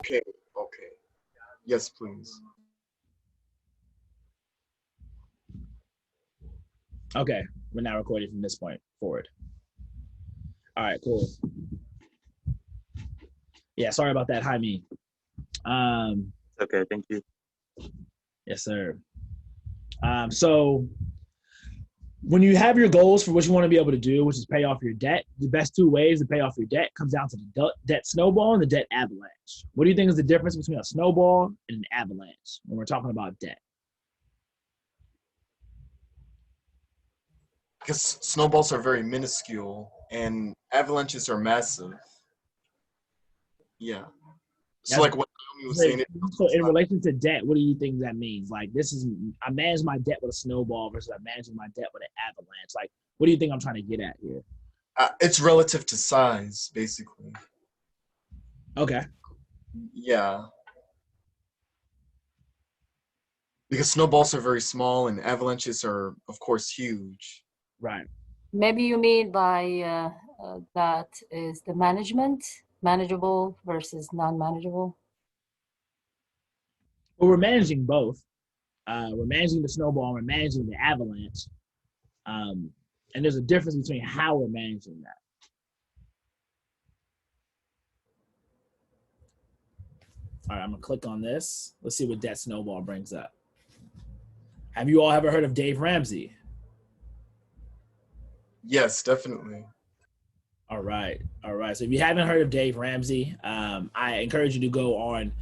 Okay, okay. Yes, please. Okay, we're now recording from this point forward. All right, cool. Yeah, sorry about that. Hi, me. Okay, thank you. Yes, sir. So when you have your goals for what you want to be able to do, which is pay off your debt, the best two ways to pay off your debt comes down to the debt snowball and the debt avalanche. What do you think is the difference between a snowball and an avalanche when we're talking about debt? Because snowballs are very minuscule and avalanches are massive. Yeah. So like what Naomi was saying. So in relation to debt, what do you think that means? Like I manage my debt with a snowball versus I manage my debt with an avalanche. Like, what do you think I'm trying to get at here? It's relative to size, basically. Okay. Yeah. Because snowballs are very small and avalanches are, of course, huge. Right. Maybe you mean by that is the manageable versus non-manageable? Well, we're managing both. We're managing the snowball, we're managing the avalanche. And there's a difference between how we're managing that. All right, I'm gonna click on this. Let's see what that snowball brings up. Have you all ever heard of Dave Ramsey? Yes, definitely. All right. So if you haven't heard of Dave Ramsey, I encourage you to go on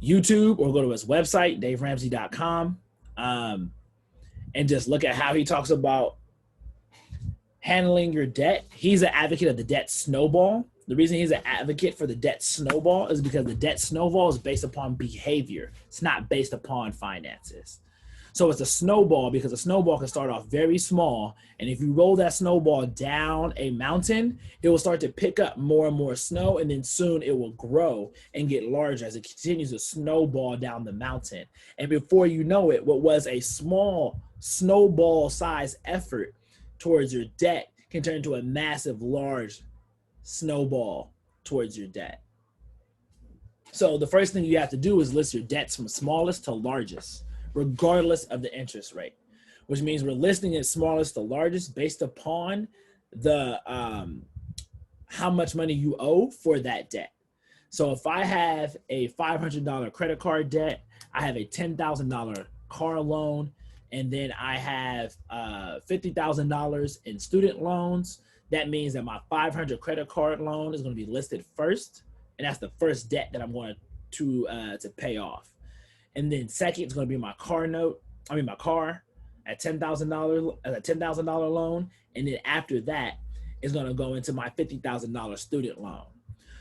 YouTube or go to his website, daveramsey.com, and just look at how he talks about handling your debt. He's an advocate of the debt snowball. The reason he's an advocate for the debt snowball is because the debt snowball is based upon behavior. It's not based upon finances. So it's a snowball because a snowball can start off very small. And if you roll that snowball down a mountain, it will start to pick up more and more snow. And then soon it will grow and get larger as it continues to snowball down the mountain. And before you know it, what was a small snowball size effort towards your debt can turn into a massive, large snowball towards your debt. So the first thing you have to do is list your debts from smallest to largest, regardless of the interest rate, which means we're listing it smallest to largest based upon the how much money you owe for that debt. So if I have a $500 credit card debt, I have a $10,000 car loan, and then I have $50,000 in student loans, that means that my $500 credit card loan is going to be listed first, and that's the first debt that I'm going to pay off. And then second is going to be my car at $10,000 as a $10,000 loan, and then after that is going to go into my $50,000 student loan.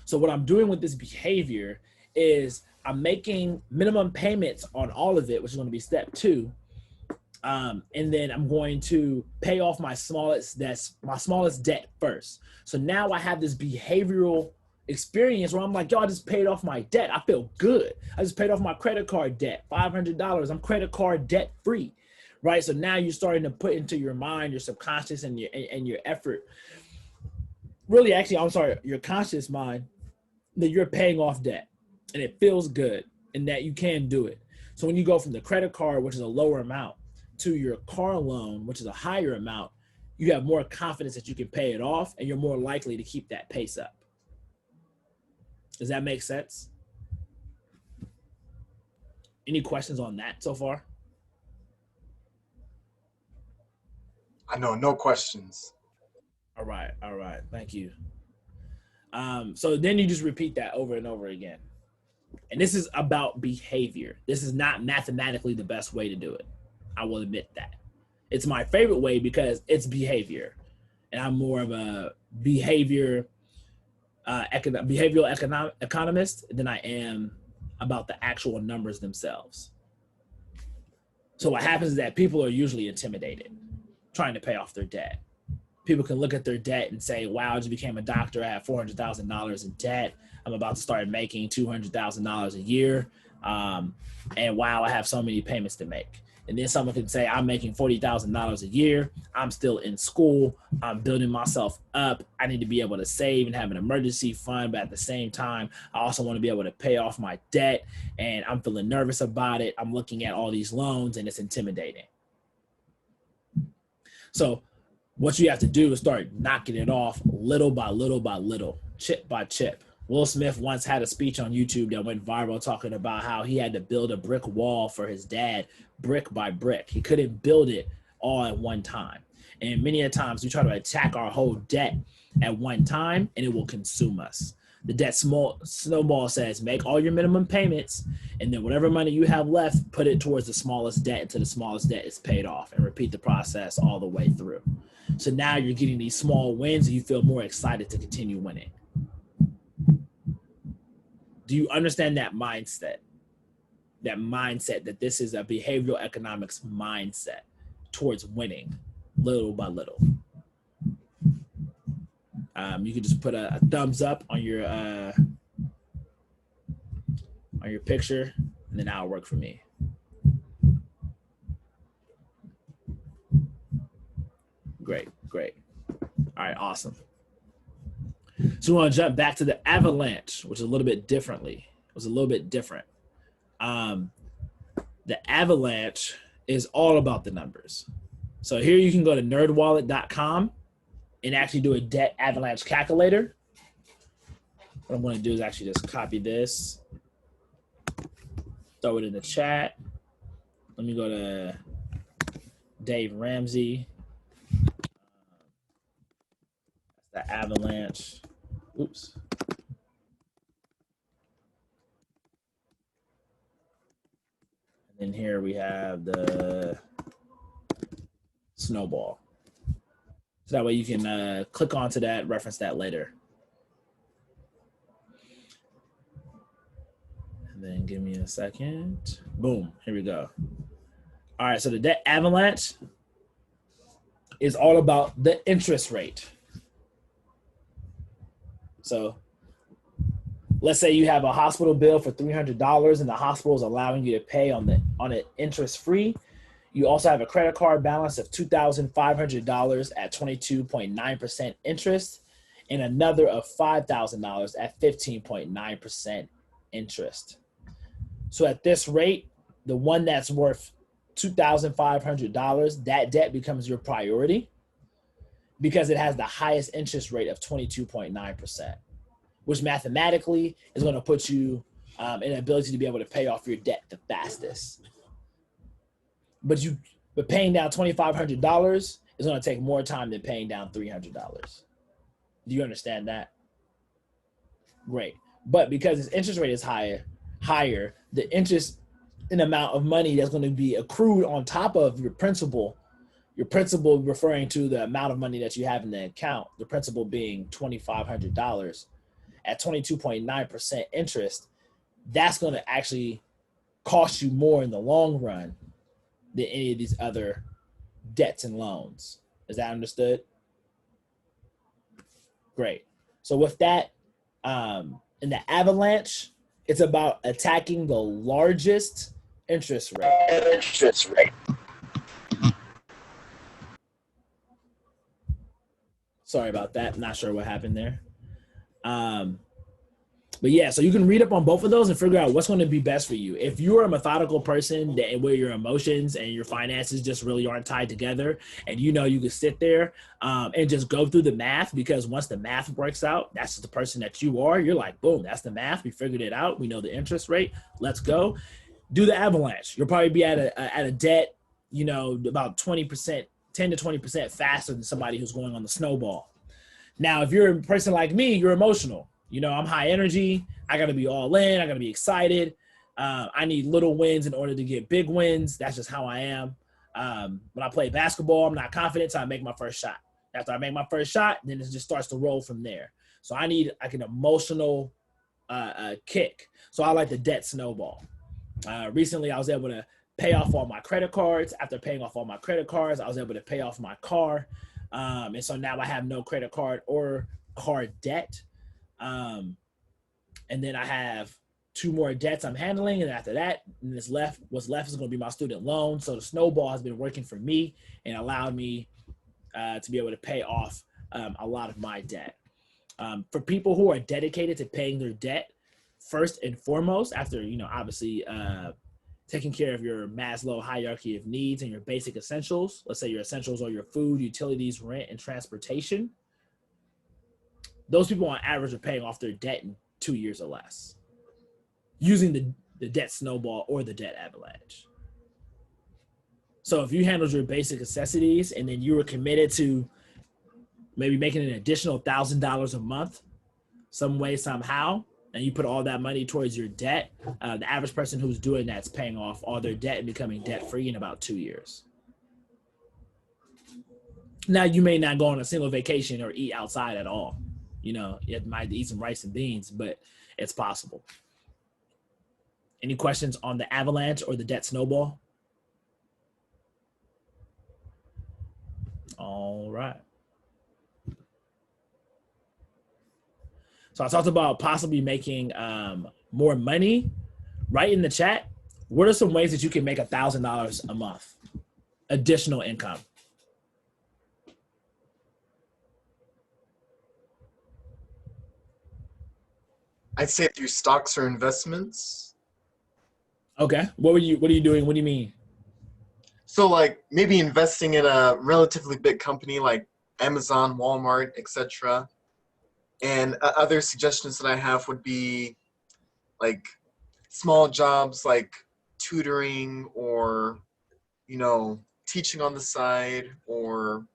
So what I'm doing with this behavior is I'm making minimum payments on all of it, which is going to be step 2. And then I'm going to pay off my smallest debt first. So now I have this behavioral experience where I'm like, yo, I just paid off my debt. I feel good. I just paid off my credit card debt, $500. I'm credit card debt free, right? So now you're starting to put into your mind, your subconscious and your effort. Really, actually, I'm sorry, your conscious mind that you're paying off debt and it feels good and that you can do it. So when you go from the credit card, which is a lower amount, to your car loan, which is a higher amount, you have more confidence that you can pay it off and you're more likely to keep that pace up. Does that make sense? Any questions on that so far? I know, no questions. All right. Thank you. So then you just repeat that over and over again. And this is about behavior. This is not mathematically the best way to do it. I will admit that. It's my favorite way because it's behavior. And I'm more of a behavioral economist than I am about the actual numbers themselves. So what happens is that people are usually intimidated trying to pay off their debt. People can look at their debt and say, wow, I just became a doctor. I have $400,000 in debt. I'm about to start making $200,000 a year. And wow, I have so many payments to make. And then someone can say, I'm making $40,000 a year. I'm still in school. I'm building myself up. I need to be able to save and have an emergency fund. But at the same time, I also want to be able to pay off my debt. And I'm feeling nervous about it. I'm looking at all these loans and it's intimidating. So what you have to do is start knocking it off little by little by little, chip by chip. Will Smith once had a speech on YouTube that went viral talking about how he had to build a brick wall for his dad, brick by brick. He couldn't build it all at one time. And many a times we try to attack our whole debt at one time and it will consume us. The debt snowball says, make all your minimum payments, and then whatever money you have left, put it towards the smallest debt until the smallest debt is paid off, and repeat the process all the way through. So now you're getting these small wins and you feel more excited to continue winning. Do you understand that mindset? That mindset that this is a behavioral economics mindset towards winning little by little. You can just put a thumbs up on your picture, and then that'll work for me. Great. All right, awesome. So we want to jump back to the Avalanche, which is a little bit different. The Avalanche is all about the numbers. So here you can go to nerdwallet.com and actually do a debt avalanche calculator. What I'm going to do is actually just copy this, throw it in the chat. Let me go to Dave Ramsey. The Avalanche. Oops. And then here we have the Snowball. So that way you can click onto that, reference that later. And then give me a second. Boom, here we go. All right, so the debt avalanche is all about the interest rate. So let's say you have a hospital bill for $300 and the hospital is allowing you to pay on it interest free. You also have a credit card balance of $2,500 at 22.9% interest and another of $5,000 at 15.9% interest. So at this rate, the one that's worth $2,500, that debt becomes your priority because it has the highest interest rate of 22.9%, which mathematically is going to put you in an ability to be able to pay off your debt the fastest. But paying down $2,500 is going to take more time than paying down $300. Do you understand that? Great. But because its interest rate is higher, the interest in amount of money that's going to be accrued on top of your principal referring to the amount of money that you have in the account, the principal being $2,500 at 22.9% interest, that's going to actually cost you more in the long run than any of these other debts and loans. Is that understood? Great. So with that, in the Avalanche, it's about attacking the largest interest rate. Sorry about that. I'm not sure what happened there. But yeah, so you can read up on both of those and figure out what's going to be best for you. If you're a methodical person where your emotions and your finances just really aren't tied together, and you can sit there and just go through the math, because once the math works out, that's the person that you are. You're like, boom, that's the math. We figured it out. We know the interest rate. Let's go. Do the Avalanche. You'll probably be at a debt, about 20%, 10 to 20% faster than somebody who's going on the Snowball. Now, if you're a person like me, you're emotional. I'm high energy. I got to be all in. I got to be excited. I need little wins in order to get big wins. That's just how I am. When I play basketball, I'm not confident until I make my first shot. After I make my first shot, then it just starts to roll from there. So I need an emotional kick. So I like the debt snowball. Recently, I was able to pay off all my credit cards. After paying off all my credit cards, I was able to pay off my car. And so now I have no credit card or car debt. And then I have 2 more debts I'm handling, and after that, what's left is going to be my student loan. So the Snowball has been working for me and allowed me to be able to pay off a lot of my debt. For people who are dedicated to paying their debt, first and foremost, after, obviously taking care of your Maslow hierarchy of needs and your basic essentials, let's say your essentials are your food, utilities, rent, and transportation, those people on average are paying off their debt in 2 years or less using the debt Snowball or the debt Avalanche. So if you handled your basic necessities and then you were committed to maybe making an additional $1,000 a month, some way, somehow, and you put all that money towards your debt, the average person who's doing that's paying off all their debt and becoming debt-free in about 2 years. Now, you may not go on a single vacation or eat outside at all. You might eat some rice and beans, but it's possible. Any questions on the Avalanche or the debt Snowball? All right. So I talked about possibly making more money. Right in the chat, what are some ways that you can make $1,000 a month additional income? I'd say through stocks or investments. Okay. What are you doing? What do you mean? So like maybe investing in a relatively big company like Amazon, Walmart, etc. And other suggestions that I have would be like small jobs like tutoring or, teaching on the side or,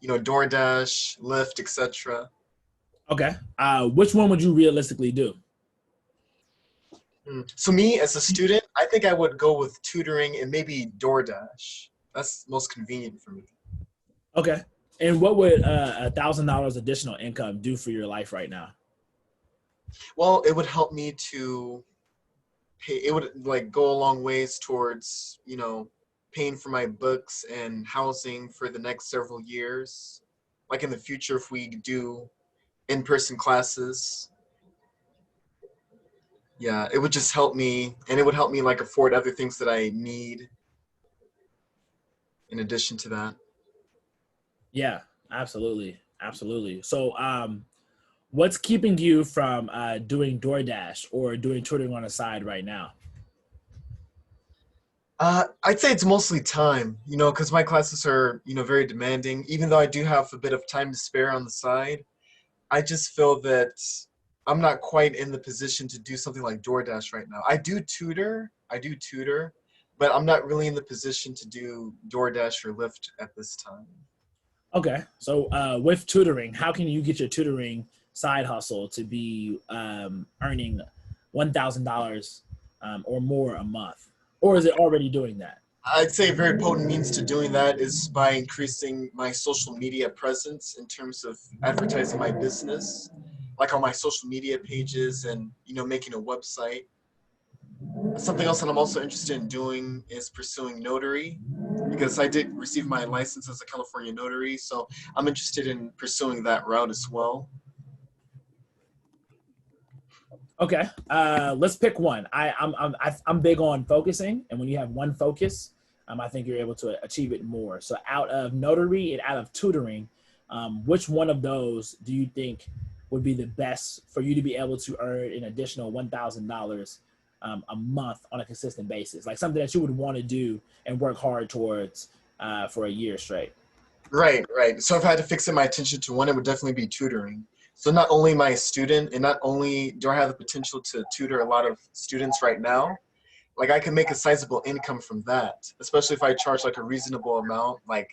DoorDash, Lyft, etc. Okay. Which one would you realistically do? So me as a student, I think I would go with tutoring and maybe DoorDash. That's most convenient for me. Okay. And what would $1,000 additional income do for your life right now? Well, it would help me to pay. It would like go a long ways towards, paying for my books and housing for the next several years. Like in the future, if we do in-person classes, yeah, it would just help me, and it would help me like afford other things that I need in addition to that. Yeah, absolutely. Absolutely. So what's keeping you from doing DoorDash or doing tutoring on the side right now? I'd say it's mostly time, because my classes are, very demanding. Even though I do have a bit of time to spare on the side, I just feel that I'm not quite in the position to do something like DoorDash right now. I do tutor, but I'm not really in the position to do DoorDash or Lyft at this time. Okay. So with tutoring, how can you get your tutoring side hustle to be earning $1,000 or more a month? Or is it already doing that? I'd say a very potent means to doing that is by increasing my social media presence in terms of advertising my business, like on my social media pages and, making a website. Something else that I'm also interested in doing is pursuing notary, because I did receive my license as a California notary, so I'm interested in pursuing that route as well. Okay, let's pick one. I'm big on focusing, and when you have one focus, I think you're able to achieve it more. So out of notary and out of tutoring, which one of those do you think would be the best for you to be able to earn an additional $1,000 a month on a consistent basis? Like something that you would want to do and work hard towards for a year straight. Right. So if I had to fix my attention to one, it would definitely be tutoring. So not only my student, and not only do I have the potential to tutor a lot of students right now, like I can make a sizable income from that, especially if I charge like a reasonable amount, like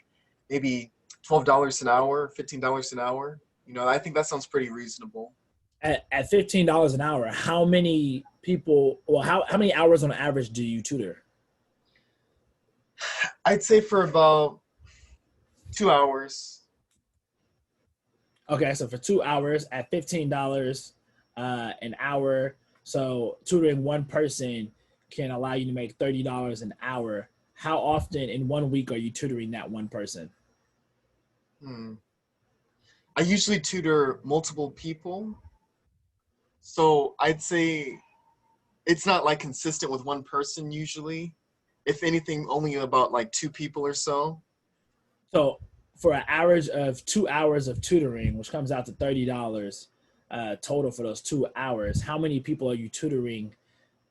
maybe $12 an hour, $15 an hour. I think that sounds pretty reasonable. At $15 an hour, how many people, well, how many hours on average do you tutor? I'd say for about 2 hours. Okay, so for 2 hours at $15 an hour, so tutoring one person can allow you to make $30 an hour. How often in 1 week are you tutoring that one person? I usually tutor multiple people. So I'd say it's not like consistent with one person usually. If anything, only about like 2 people or so. So for an average of 2 hours of tutoring, which comes out to $30 total for those 2 hours, how many people are you tutoring?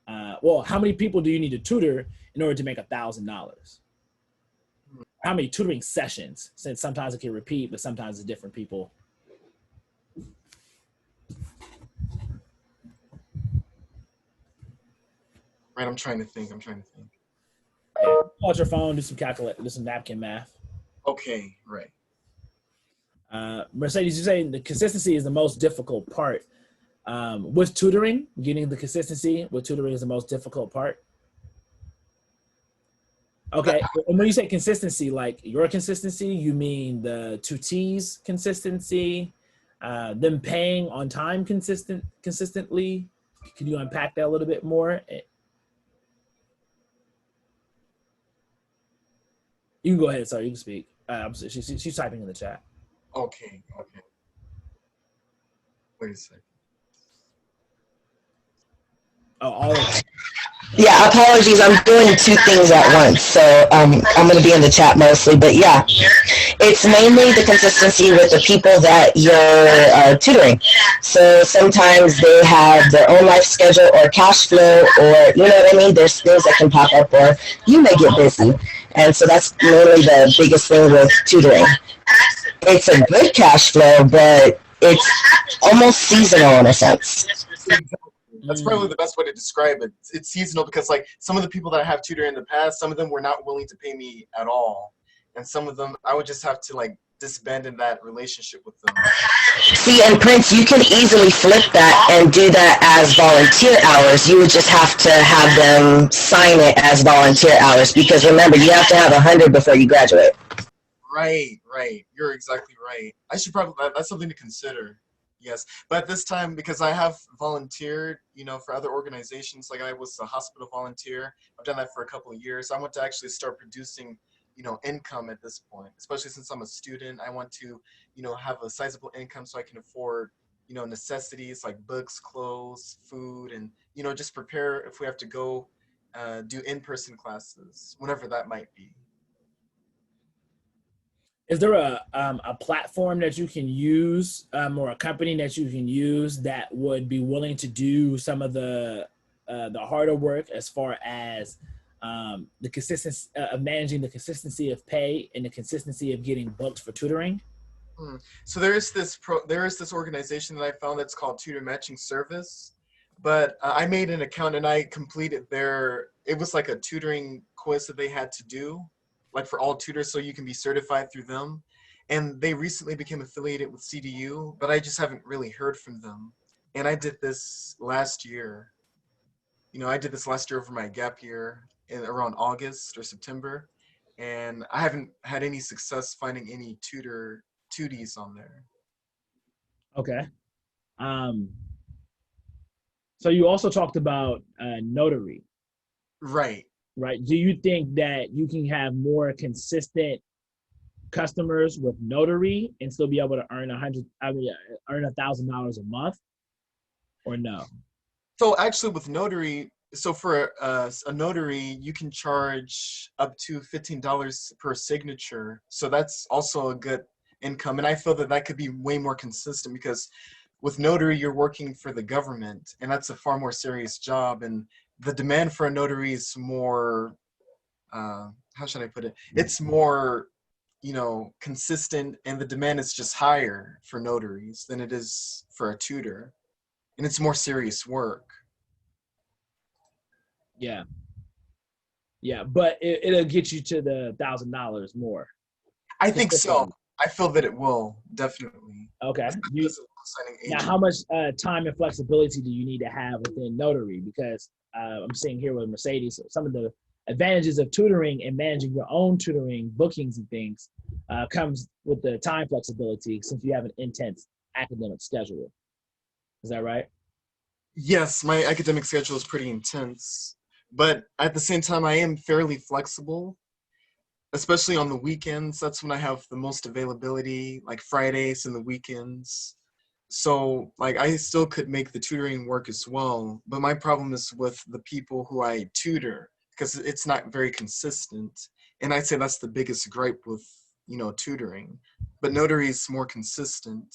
How many people do you need to tutor in order to make $1,000? How many tutoring sessions? Since sometimes it can repeat, but sometimes it's different people. Right, I'm trying to think. Yeah. Pull out your phone, do some napkin math. Okay, right. Mercedes, you're saying the consistency is the most difficult part. With tutoring, getting the consistency with tutoring is the most difficult part. Okay, and when you say consistency, like your consistency, you mean the tutees consistency, them paying on time consistently? Can you unpack that a little bit more? You can go ahead, sorry, you can speak. She's typing in the chat. Okay. Wait a second. Oh, all of it. Yeah, apologies. I'm doing 2 things at once, so I'm going to be in the chat mostly. But yeah, it's mainly the consistency with the people that you're tutoring. So sometimes they have their own life schedule or cash flow, or you know what I mean. There's things that can pop up, or you may get busy, and so that's mainly the biggest thing with tutoring. It's a good cash flow, but it's almost seasonal in a sense. That's probably the best way to describe it. It's seasonal because like some of the people that I have tutored in the past, some of them were not willing to pay me at all. And some of them I would just have to like disband in that relationship with them. See, and Prince, you can easily flip that and do that as volunteer hours. You would just have to have them sign it as volunteer hours because remember, you have to have 100 before you graduate. Right. You're exactly right. I should probably, that's something to consider. Yes, but at this time, because I have volunteered, for other organizations, like I was a hospital volunteer. I've done that for a couple of years. I want to actually start producing, income at this point, especially since I'm a student. I want to, have a sizable income so I can afford, necessities like books, clothes, food, and, just prepare if we have to go do in-person classes, whenever that might be. Is there a platform that you can use or a company that you can use that would be willing to do some of the harder work as far as the consistency of managing the consistency of pay and the consistency of getting booked for tutoring? So there is this organization that I found that's called Tutor Matching Service, but I made an account and I completed it was like a tutoring quiz that they had to do, like for all tutors, so you can be certified through them. And they recently became affiliated with CDU, but I just haven't really heard from them. And I did this last year. Over my gap year around August or September. And I haven't had any success finding any tuties on there. Okay. So you also talked about notary. Right. Do you think that you can have more consistent customers with notary and still be able to earn $1,000 a month, or no? So actually, with notary, for a notary, you can charge up to $15 per signature. So that's also a good income, and I feel that could be way more consistent because with notary, you're working for the government, and that's a far more serious job, and the demand for a notary is more, how should I put it? It's more, consistent, and the demand is just higher for notaries than it is for a tutor. And it's more serious work. Yeah, but it'll get you to the $1,000 more. I think so. I feel that it will, definitely. Okay. Now, how much time and flexibility do you need to have within notary? Because I'm seeing here with Mercedes, some of the advantages of tutoring and managing your own tutoring bookings and things comes with the time flexibility since you have an intense academic schedule. Is that right? Yes, my academic schedule is pretty intense, but at the same time, I am fairly flexible, especially on the weekends. That's when I have the most availability, like Fridays and the weekends. So like I still could make the tutoring work as well, but my problem is with the people who I tutor because it's not very consistent. And I'd say that's the biggest gripe with, tutoring. But Notary is more consistent.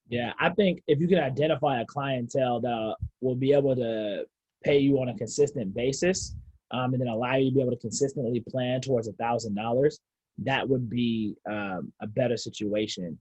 Yeah, I think if you can identify a clientele that will be able to pay you on a consistent basis, and then allow you to be able to consistently plan towards $1,000, that would be a better situation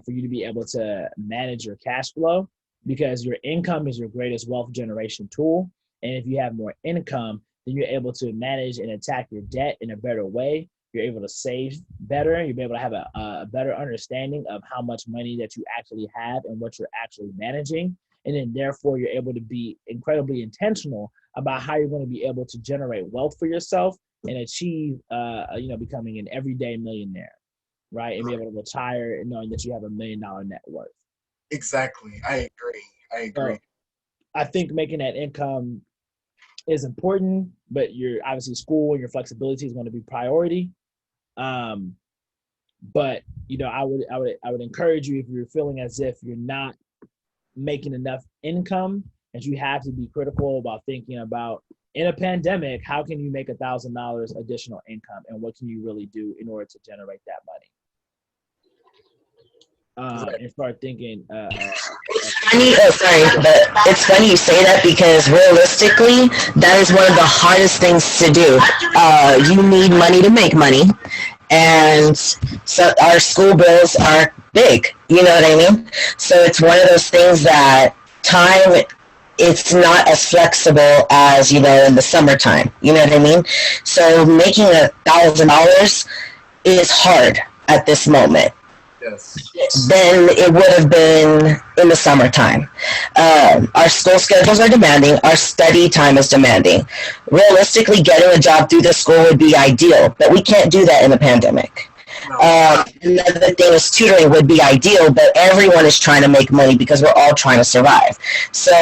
for you to be able to manage your cash flow, because your income is your greatest wealth generation tool. And if you have more income, then you're able to manage and attack your debt in a better way. You're able to save better. You'll be able to have a better understanding of how much money that you actually have and what you're actually managing. And then therefore you're able to be incredibly intentional about how you're going to be able to generate wealth for yourself and achieve, becoming an everyday millionaire, right? And be able to retire knowing that you have $1 million net worth. Exactly. I agree. So I think making that income is important, but your obviously school and your flexibility is going to be priority. But I would encourage you, if you're feeling as if you're not making enough income, and you have to be critical about thinking about, in a pandemic, how can you make $1,000 additional income, and what can you really do in order to generate that money? And start thinking. It's funny you say that, because realistically, that is one of the hardest things to do. You need money to make money, and so our school bills are big. You know what I mean? So it's one of those things that time, it's not as flexible as, in the summertime. You know what I mean? So making $1,000 is hard at this moment. Yes. Than it would have been in the summertime. Our school schedules are demanding. Our study time is demanding. Realistically, getting a job through the school would be ideal, but we can't do that in the pandemic. No. Another thing is tutoring would be ideal, but everyone is trying to make money because we're all trying to survive. So,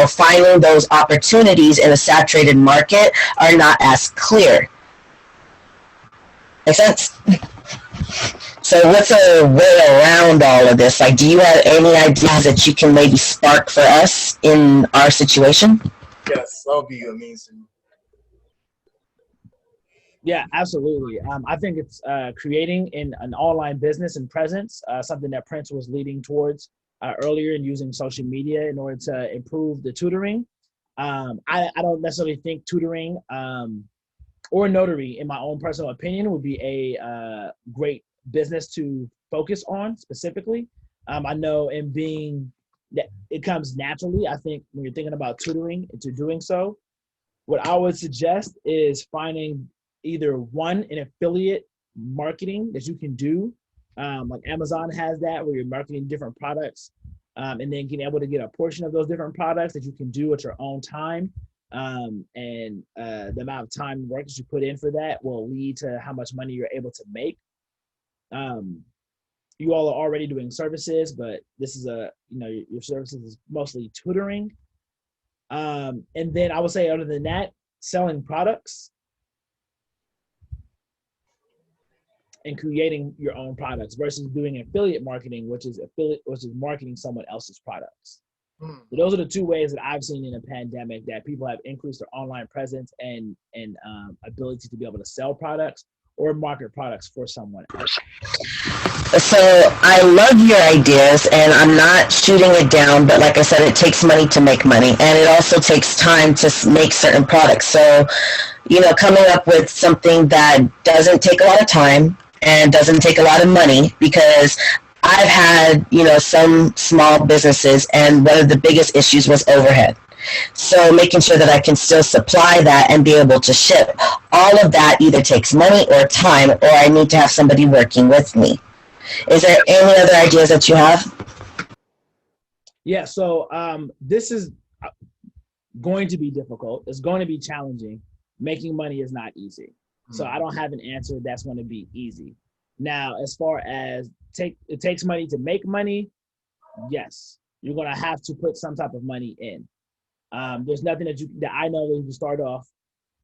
finding those opportunities in a saturated market are not as clear. Make sense? So what's a way around all of this? Like, do you have any ideas that you can maybe spark for us in our situation? Yes, that would be amazing. Yeah, absolutely. I think it's creating an online business and presence, something that Prince was leading towards earlier, and using social media in order to improve the tutoring. I don't necessarily think tutoring or notary, in my own personal opinion, would be a great business to focus on specifically. I know in being that it comes naturally. I think when you're thinking about tutoring into doing so, what I would suggest is finding either an affiliate marketing that you can do. Like Amazon has that, where you're marketing different products, and then being able to get a portion of those different products that you can do at your own time. And the amount of time and work that you put in for that will lead to how much money you're able to make. You all are already doing services, but this is your services is mostly tutoring. And then I would say, other than that, selling products and creating your own products versus doing affiliate marketing, which is marketing someone else's products. So those are the two ways that I've seen in a pandemic that people have increased their online presence and ability to be able to sell products or market products for someone else. So I love your ideas, and I'm not shooting it down, but like I said, it takes money to make money, and it also takes time to make certain products. So, coming up with something that doesn't take a lot of time and doesn't take a lot of money, because I've had, some small businesses, and one of the biggest issues was overhead. So making sure that I can still supply that and be able to ship, all of that either takes money or time, or I need to have somebody working with me. Is there any other ideas that you have? Yeah, so this is going to be difficult. It's going to be challenging. Making money is not easy. So I don't have an answer that's going to be easy. Now, as far as it takes money to make money, yes, you're going to have to put some type of money in. There's nothing that I know that you can start off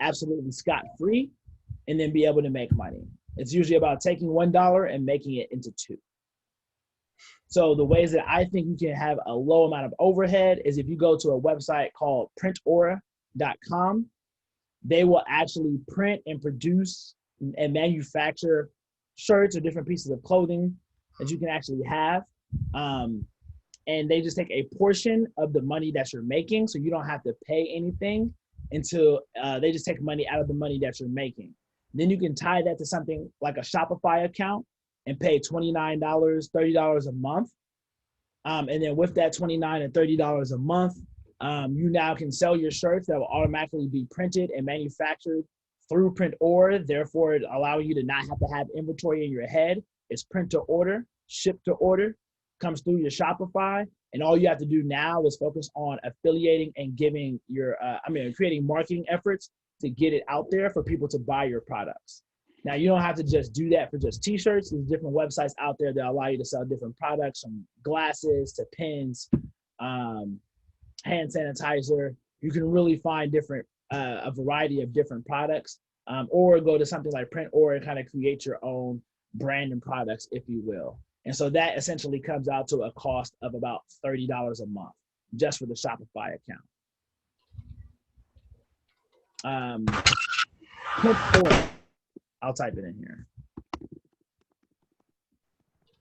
absolutely scot-free and then be able to make money. It's usually about taking $1 and making it into $2. So the ways that I think you can have a low amount of overhead is if you go to a website called PrintAura.com. They will actually print and produce and manufacture shirts or different pieces of clothing that you can actually have. And they just take a portion of the money that you're making, so you don't have to pay anything until they just take money out of the money that you're making. Then you can tie that to something like a Shopify account and pay $29, $30 a month. And then with that $29 and $30 a month, you now can sell your shirts that will automatically be printed and manufactured through PrintAura, therefore allowing you to not have to have inventory in your head. It's print to order, ship to order, comes through your Shopify, and all you have to do now is focus on affiliating and giving your, creating marketing efforts to get it out there for people to buy your products. Now, you don't have to just do that for just t-shirts. There's different websites out there that allow you to sell different products, from glasses to pens, hand sanitizer. You can really find different, a variety of different products, or go to something like PrintAura and kind of create your own brand and products, if you will. And so that essentially comes out to a cost of about $30 a month just for the Shopify account. PrintAura, I'll type it in here.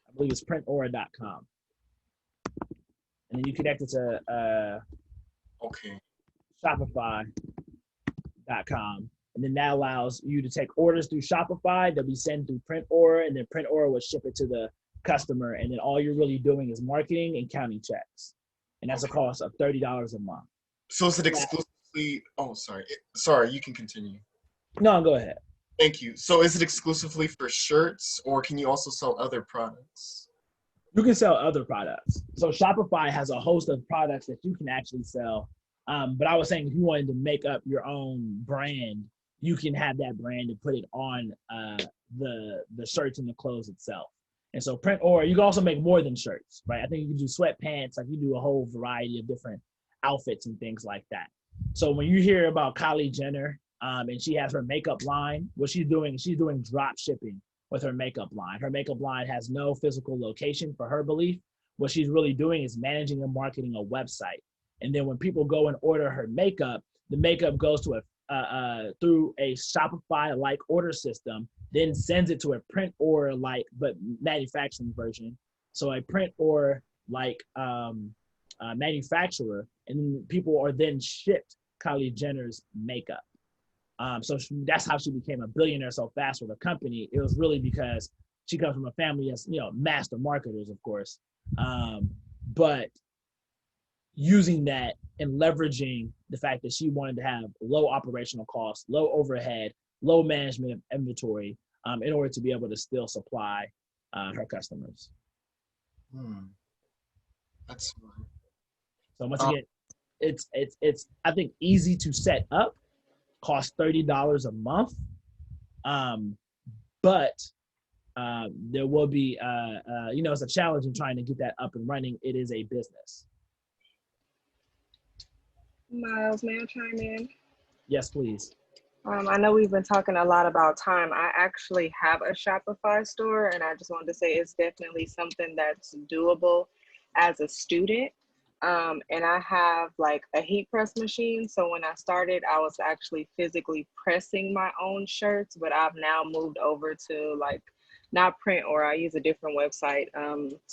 I believe it's PrintAura.com. And then you connect it to Shopify.com. And then that allows you to take orders through Shopify. They'll be sent through PrintAura, and then PrintAura will ship it to the customer. And then all you're really doing is marketing and counting checks. And that's a cost of $30 a month. So is it exclusively, sorry, you can continue. No, go ahead. Thank you. So is it exclusively for shirts, or can you also sell other products? You can sell other products. So Shopify has a host of products that you can actually sell. But I was saying, if you wanted to make up your own brand, you can have that brand and put it on the shirts and the clothes itself. And so PrintAura, you can also make more than shirts, right? I think you can do sweatpants, like you do a whole variety of different outfits and things like that. So when you hear about Kylie Jenner, and she has her makeup line, what she's doing drop shipping with her makeup line. Her makeup line has no physical location for her belief. What she's really doing is managing and marketing a website. And then when people go and order her makeup, the makeup goes to through a Shopify-like order system, then sends it to a PrintAura-like but manufacturing version. So a PrintAura-like manufacturer, and then people are then shipped Kylie Jenner's makeup. So that's how she became a billionaire so fast with her company. It was really because she comes from a family that's, master marketers, of course. But using that and leveraging the fact that she wanted to have low operational costs, low overhead, low management of inventory, in order to be able to still supply her customers. That's smart. So once again, it's I think easy to set up, costs $30 a month, but there will be it's a challenge in trying to get that up and running. It is a business. Miles, may I chime in? Yes, please. I know we've been talking a lot about time. I actually have a Shopify store, and I just wanted to say it's definitely something that's doable as a student. And I have like a heat press machine. So when I started, I was actually physically pressing my own shirts, but I've now moved over to not PrintAura. I use a different website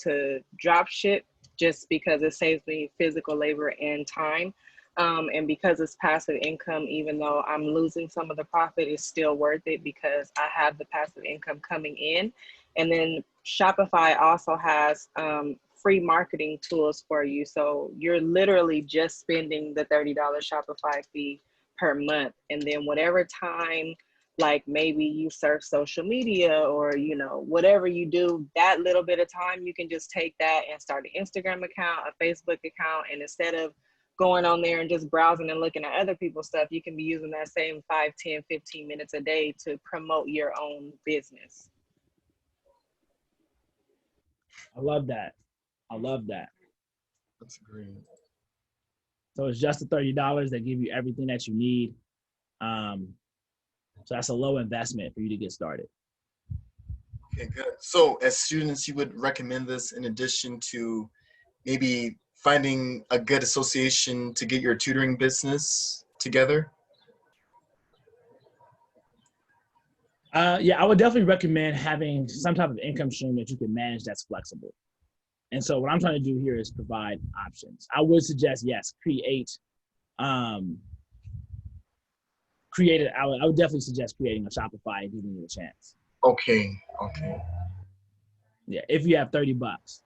to drop ship, just because it saves me physical labor and time. And because it's passive income, even though I'm losing some of the profit, it's still worth it because I have the passive income coming in. And then Shopify also has free marketing tools for you. So you're literally just spending the $30 Shopify fee per month. And then whatever time, like maybe you surf social media or, whatever you do, that little bit of time, you can just take that and start an Instagram account, a Facebook account. And instead of going on there and just browsing and looking at other people's stuff, you can be using that same 5, 10, 15 minutes a day to promote your own business. I love that. That's great. So it's just the $30 that give you everything that you need. So that's a low investment for you to get started. Okay, good. So as students, you would recommend this in addition to maybe finding a good association to get your tutoring business together? Yeah, I would definitely recommend having some type of income stream that you can manage that's flexible. And so what I'm trying to do here is provide options. I would suggest, yes, I would definitely suggest creating a Shopify and giving it a chance. Okay. Yeah, if you have $30,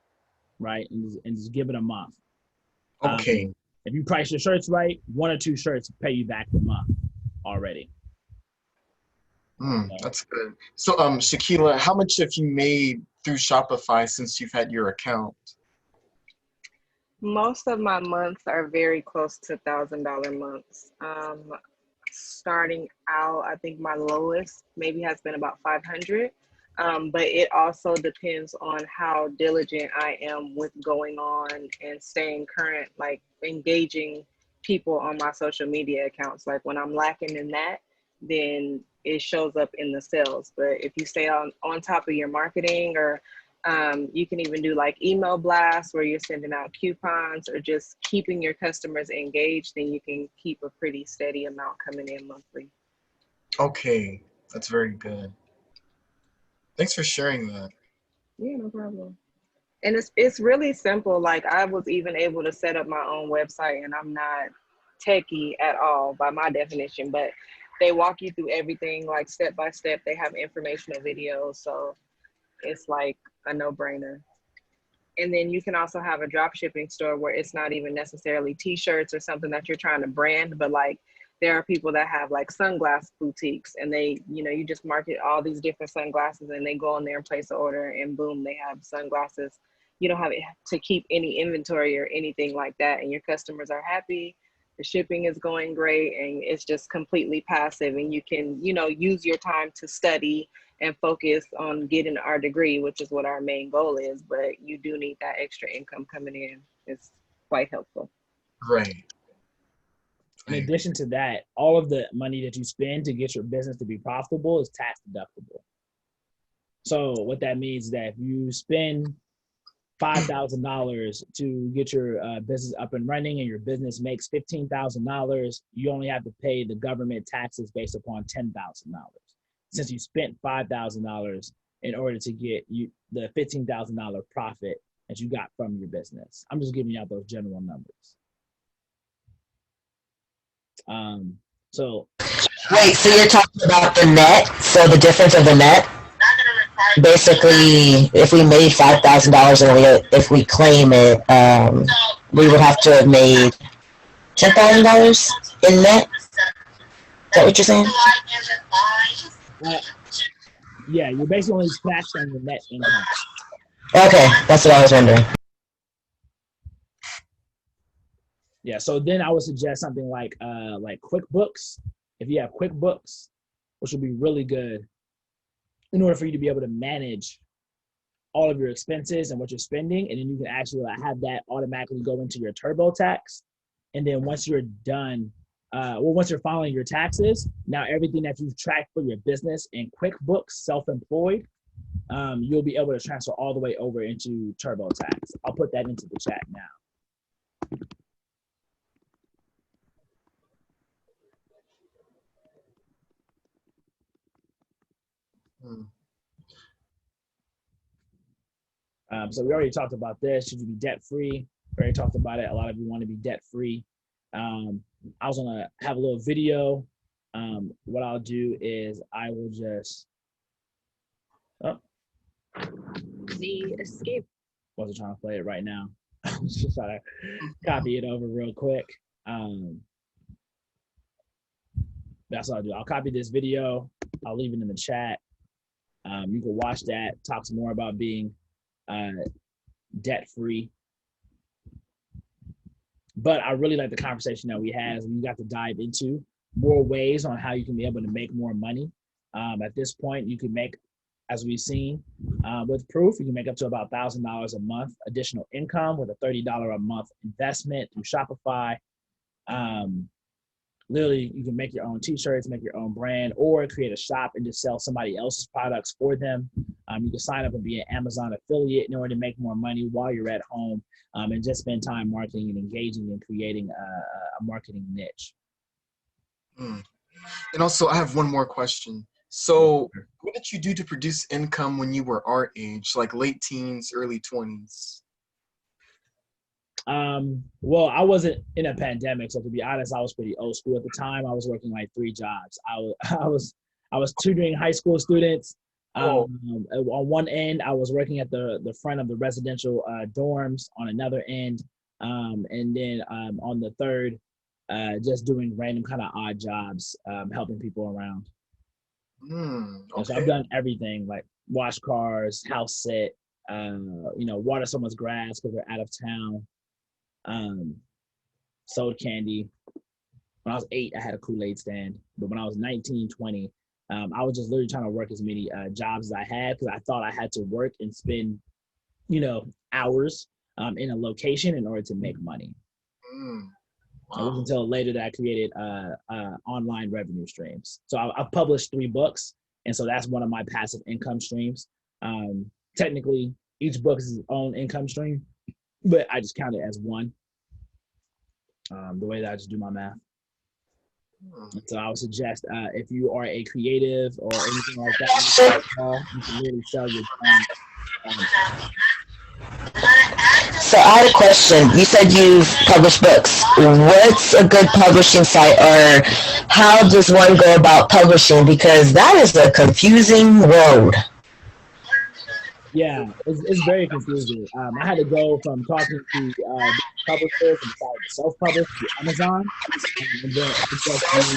right, and just give it a month. Okay. If you price your shirts right, 1 or 2 shirts pay you back the month already. That's good. So, Shakila, how much have you made through Shopify since you've had your account? Most of my months are very close to $1,000 months. Starting out, I think my lowest maybe has been about 500. But it also depends on how diligent I am with going on and staying current, like engaging people on my social media accounts. Like when I'm lacking in that, then it shows up in the sales. But if you stay on top of your marketing, or you can even do like email blasts where you're sending out coupons or just keeping your customers engaged, then you can keep a pretty steady amount coming in monthly. Okay, that's very good. Thanks for sharing that. Yeah, no problem. And it's really simple. Like I was even able to set up my own website, and I'm not techie at all by my definition, but they walk you through everything like step by step. They have informational videos, so it's like a no-brainer. And then you can also have a drop shipping store where it's not even necessarily t-shirts or something that you're trying to brand, but like there are people that have like sunglass boutiques, and they, you just market all these different sunglasses, and they go on there and place an order, and boom, they have sunglasses. You don't have to keep any inventory or anything like that, and your customers are happy. The shipping is going great, and it's just completely passive, and you can, use your time to study and focus on getting our degree, which is what our main goal is. But you do need that extra income coming in. It's quite helpful. Right. In addition to that, all of the money that you spend to get your business to be profitable is tax deductible. So what that means is that if you spend $5,000 to get your business up and running, and your business makes $15,000, you only have to pay the government taxes based upon $10,000. Since you spent $5,000 in order to get you the $15,000 profit that you got from your business. I'm just giving you out those general numbers. So Wait, so you're talking about the net? So the difference of the net? Basically, if we made $5,000 and if we claim it, we would have to have made $10,000 in net? Is that what you're saying? Yeah, you're basically only taxed on your net income. Okay, that's what I was wondering. Yeah, so then I would suggest something like Quickbooks. If you have Quickbooks, which would be really good in order for you to be able to manage all of your expenses and what you're spending, and then you can actually have that automatically go into your TurboTax. And then once you're done, once you're filing your taxes, now everything that you've tracked for your business in QuickBooks, self-employed, you'll be able to transfer all the way over into TurboTax. I'll put that into the chat now. So we already talked about this. Should you be debt-free? We already talked about it. A lot of you want to be debt-free. I was gonna have a little video. What I'll do is I will just, The escape. wasn't trying to play it right now. I was just trying to copy it over real quick. That's what I'll do. I'll copy this video. I'll leave it in the chat. You can watch that. Talk some more about being debt-free. But I really like the conversation that we had. We got to dive into more ways on how you can be able to make more money. At this point, you can make, as we've seen with Proof, you can make up to about $1,000 a month additional income with a $30 a month investment through Shopify. Literally, you can make your own t-shirts, make your own brand, or create a shop and just sell somebody else's products for them. You can sign up and be an Amazon affiliate in order to make more money while you're at home, and just spend time marketing and engaging and creating a marketing niche. Mm. And also, I have one more question. So, what did you do to produce income when you were our age, like late teens, early 20s? Well, I wasn't in a pandemic, so to be honest, I was pretty old school at the time. I was working like 3 jobs. I was tutoring high school students. On one end, I was working at the front of the residential dorms. On another end, and then on the third, just doing random kind of odd jobs, helping people around. Okay. So I've done everything, like wash cars, house sit, water someone's grass because they're out of town. Sold candy. When I was 8, I had a Kool-Aid stand. But when I was 19, 20, I was just literally trying to work as many jobs as I had because I thought I had to work and spend, hours in a location in order to make money. Wow. It wasn't until later that I created online revenue streams. So I've published 3 books, and so that's one of my passive income streams. Technically, each book is its own income stream, but I just count it as one, the way that I just do my math. So I would suggest if you are a creative or anything like that, you can really sell your time. So I had a question. You said you've published books. What's a good publishing site, or how does one go about publishing? Because that is a confusing road. Yeah, it's very confusing. I had to go from talking to publishers and decided to self-publish to Amazon. And then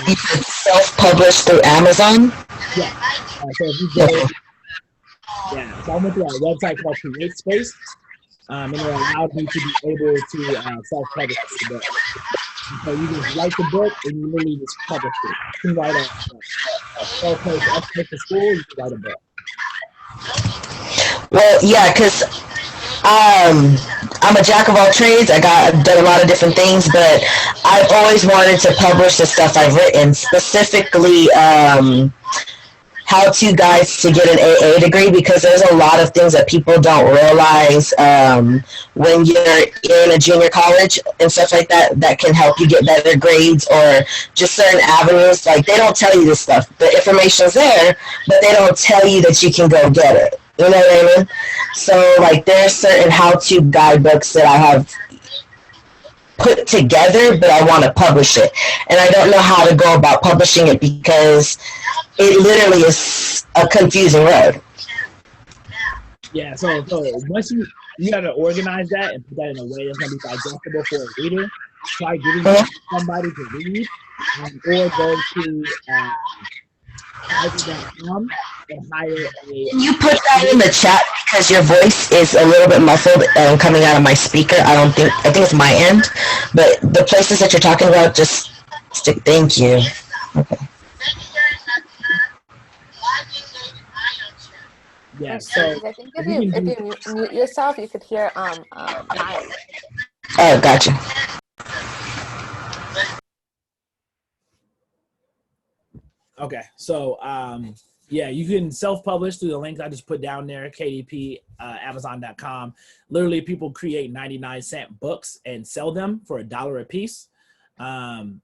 You could self-publish through Amazon? Yeah. So if you go, so I went to a website called CreateSpace, and it allowed me to be able to self-publish the book. And so you just write the book and you literally just publish it. You can write a self-published essay for school, you can write a book. Well, yeah, because I'm a jack of all trades. I've done a lot of different things, but I've always wanted to publish the stuff I've written, specifically how-to guides to get an AA degree, because there's a lot of things that people don't realize when you're in a junior college and stuff like that that can help you get better grades, or just certain avenues. Like, they don't tell you this stuff. The information's there, but they don't tell you that you can go get it. You know what I mean? So, like, there's certain how-to guidebooks that I have put together, but I want to publish it. And I don't know how to go about publishing it because it literally is a confusing road. Yeah, so once you got to organize that and put that in a way that's going to be digestible for a reader. Try giving it to somebody to read, or go to Fiverr.com and hire a... Can you put that in the chat, because your voice is a little bit muffled coming out of my speaker? I think it's my end, but the places that you're talking about, just stick. Thank you. Okay. Yeah, so I think if you mute yourself, you could hear Niall. Oh, gotcha. Okay, so yeah, you can self-publish through the link I just put down there, KDP, Amazon.com. Literally, people create 99-cent books and sell them for $1 a piece. And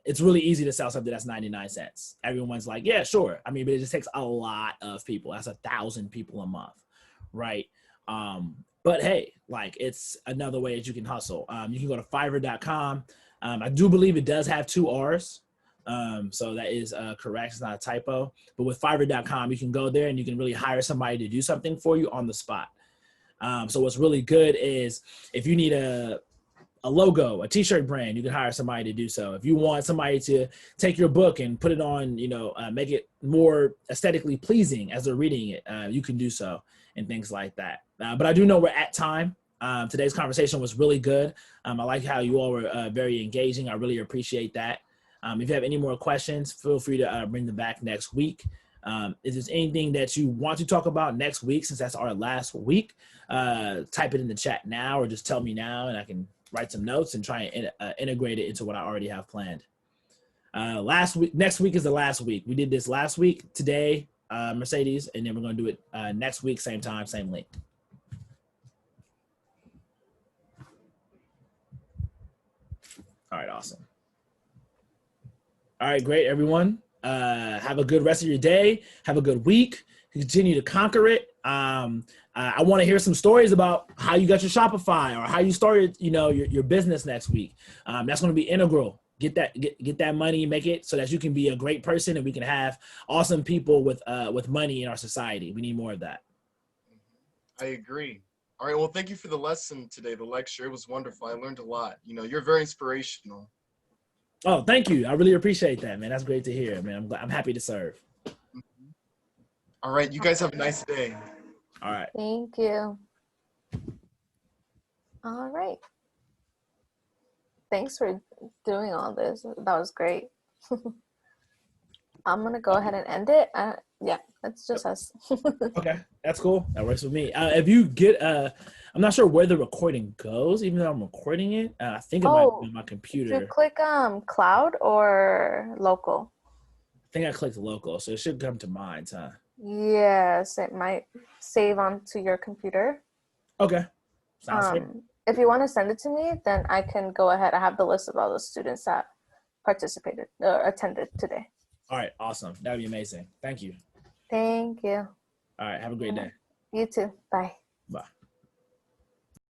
it's really easy to sell something that's 99 cents. Everyone's like, yeah, sure. I mean, but it just takes a lot of people. That's 1,000 people a month, right? But hey, like, it's another way that you can hustle. You can go to Fiverr.com. I do believe it does have 2 R's. So that is correct. It's not a typo. But with Fiverr.com, you can go there and you can really hire somebody to do something for you on the spot. So what's really good is if you need a logo, a t-shirt brand, you can hire somebody to do so. If you want somebody to take your book and put it on, make it more aesthetically pleasing as they're reading it, you can do so, and things like that. But I do know we're at time. Today's conversation was really good. I like how you all were very engaging. I really appreciate that. If you have any more questions, feel free to bring them back next week. If there's anything that you want to talk about next week, since that's our last week, type it in the chat now, or just tell me now, and I can write some notes and try and integrate it into what I already have planned. Next week is the last week. We did this last week. Today, Mercedes, and then we're going to do it next week, same time, same link. All right, awesome. All right, great, everyone. Have a good rest of your day. Have a good week. Continue to conquer it. I want to hear some stories about how you got your Shopify or how you started, your business next week. That's going to be integral. Get that money, make it so that you can be a great person, and we can have awesome people with money in our society. We need more of that. I agree. All right. Well, thank you for the lesson today, the lecture. It was wonderful. I learned a lot. You're very inspirational. Oh, thank you. I really appreciate that, man. That's great to hear, man. I'm happy to serve. All right. You guys have a nice day. All right. Thank you. All right. Thanks for doing all this. That was great. I'm going to go ahead and end it. Yeah, it's just us. Okay, that's cool. That works with me. If you get, I'm not sure where the recording goes, even though I'm recording it. I think it might be on my computer. Did you click cloud or local? I think I clicked local, so it should come to mine, huh? Yes, it might save onto your computer. Okay. Sounds good. If you want to send it to me, then I can go ahead. I have the list of all the students that participated or attended today. All right, awesome. That would be amazing. Thank you. Thank you. All right, have a great day. You too. Bye. Bye.